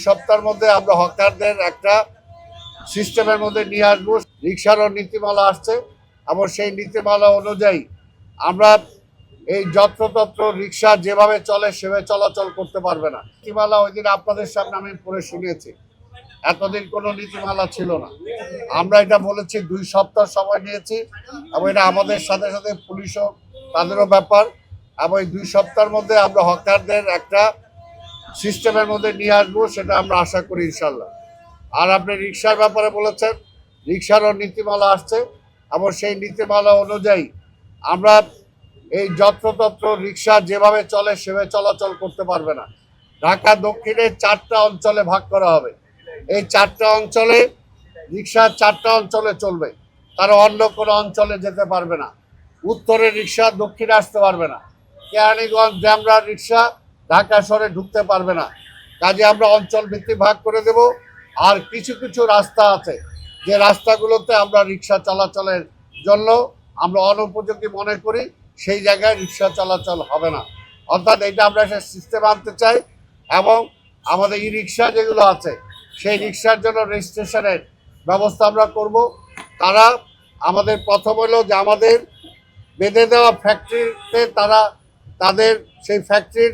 সপ্তাহের মধ্যে আমরা হকারদের একটা সিস্টেমের মধ্যে নিয়ে আসবো। রিক্সারও নীতিমালা আসছে এবং সেই নীতিমালা অনুযায়ী আমরা এই যত্রতত্র রিক্সা যেভাবে চলে সেভাবে চলাচল করতে পারবে না। নীতিমালা ওই দিন আপনাদের সামনে আমি পড়ে শুনিয়েছি, এতদিন কোনো নীতিমালা ছিল না। আমরা এটা বলেছি 2 সপ্তাহ সময় নিয়েছি এবং এটা আমাদের সাথে সাথে পুলিশও তাদেরও ব্যাপার, এবং এই 2 সপ্তাহের মধ্যে আমরা হকারদের একটা সিস্টেমের মধ্যে নিয়ে আসবো, সেটা আমরা আশা করি ইনশাল্লাহ। আর আপনি রিক্সার ব্যাপারে বলেছেন, রিক্সারও নীতিমালা আসছে এবং সেই নীতিমালা অনুযায়ী আমরা এই যত্রতত্র রিক্সা যেভাবে চলে সেভাবে চলাচল করতে পারবে না। ঢাকা দক্ষিণে 4টা অঞ্চলে ভাগ করা হবে। এই 4টা অঞ্চলে রিক্সা 4টা অঞ্চলে চলবে, তারা অন্য কোনো অঞ্চলে যেতে পারবে না। উত্তরে রিক্সা দক্ষিণে আসতে পারবে না, কেরানীগঞ্জ ড্যামরা রিক্সা ঢাকা শহরে ঢুকতে পারবে না। কাজে আমরা অঞ্চল ভিত্তিক ভাগ করে দেব। আর কিছু কিছু রাস্তা আছে যে রাস্তাগুলোতে আমরা রিক্সা চলাচলের জন্য আমরা অনুপযোগী মনে করি, সেই জায়গায় রিক্সা চলাচল হবে না। অর্থাৎ এটা আমরা একটা সিস্টেম আনতে চাই এবং আমাদের ই রিক্সা যেগুলো আছে সেই রিক্সার জন্য রেজিস্ট্রেশনের ব্যবস্থা আমরা করব। তারা আমাদের প্রথম হলো যে আমাদের বেঁধে দেওয়া ফ্যাক্টরিতে তারা তাদের সেই ফ্যাক্টরির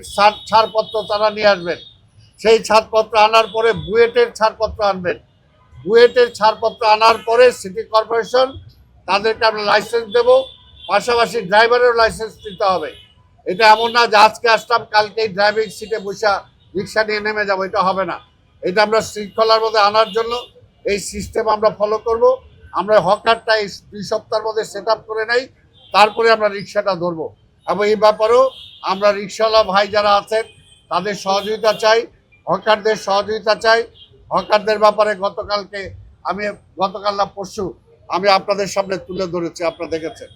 ছাড়পত্র তারা নিয়ে আসবেন। সেই ছাড়পত্র আনার পরে বুয়েটের ছাড়পত্র আনবেন। বুয়েটের ছাড়পত্র আনার পরে সিটি কর্পোরেশন তাদেরকে আমরা লাইসেন্স দেবো, পাশাপাশি ড্রাইভারেরও লাইসেন্স দিতে হবে। এটা এমন না যে আজকে আসলাম কালকেই ড্রাইভিং সিটে বসে রিক্সা নিয়ে নেমে যাবো, এটা হবে না। এটা আমরা শৃঙ্খলার মধ্যে আনার জন্য এই সিস্টেম আমরা ফলো করব। আমরা হকারটা এই 2 সপ্তাহের মধ্যে সেট আপ করে নেই, তারপরে আমরা রিক্সাটা ধরবো। এবং এই ব্যাপারেও আমরা রিক্সাওয়ালা ভাই যারা আছেন তাদের সহযোগিতা চাই, হকারদের সহযোগিতা চাই। হকারদের ব্যাপারে গতকাল না পরশু আমি আপনাদের সামনে তুলে ধরেছি, আপনারা দেখেছেন।